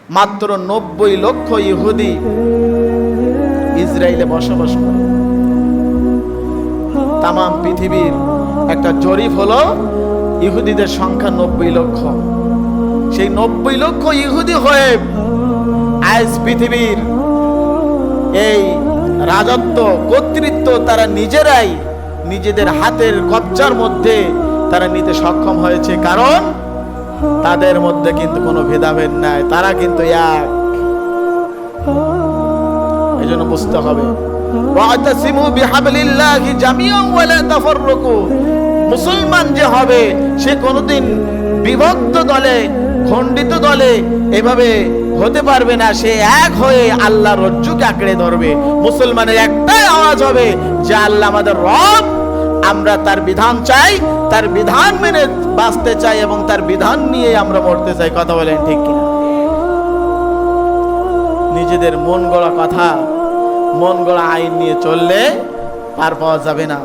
মাত্র 90 লক্ষ ইহুদি ইসরায়েলে বসবাস করে। তাম পৃথিবীর একটা জরিপ হলো ইহুদিদের সংখ্যা 90 লক্ষ। সেই 90 লক্ষ ইহুদি হয়ে আজ পৃথিবীর এই রাজত্ব কর্তৃত্ব তারা নিজেরাই নিজেদের হাতের কবজার মধ্যে তারা নিতে সক্ষম হয়েছে। কারণ তাদের মধ্যে কিন্তু কোনো ভেদাভেদ নাই, তারা কিন্তু এক। এই জন্য বুঝতে হবে, ওয়াতাসিমু বিহাবলিল্লাহি জামিআন ওয়া লা তাফাররাকু। মুসলমান যে হবে সে কোনোদিন বিভক্ত দলে, খণ্ডিত দলে এভাবে হতে পারবে না। সে এক হয়ে আল্লাহর রজ্জুকে আঁকড়ে ধরবে। মুসলমানের একটাই আওয়াজ হবে যে আল্লাহ আমাদের রব, আমরা তার বিধান চাই, তার বিধান মেনে বাঁচতে চাই এবং তার বিধান নিয়ে আমরা মরতে চাই। কথা বলেন ঠিক কিনা? নিজেদের মন গড়া কথা, মন গড়া আইন নিয়ে চললে পার পাওয়া যাবে না।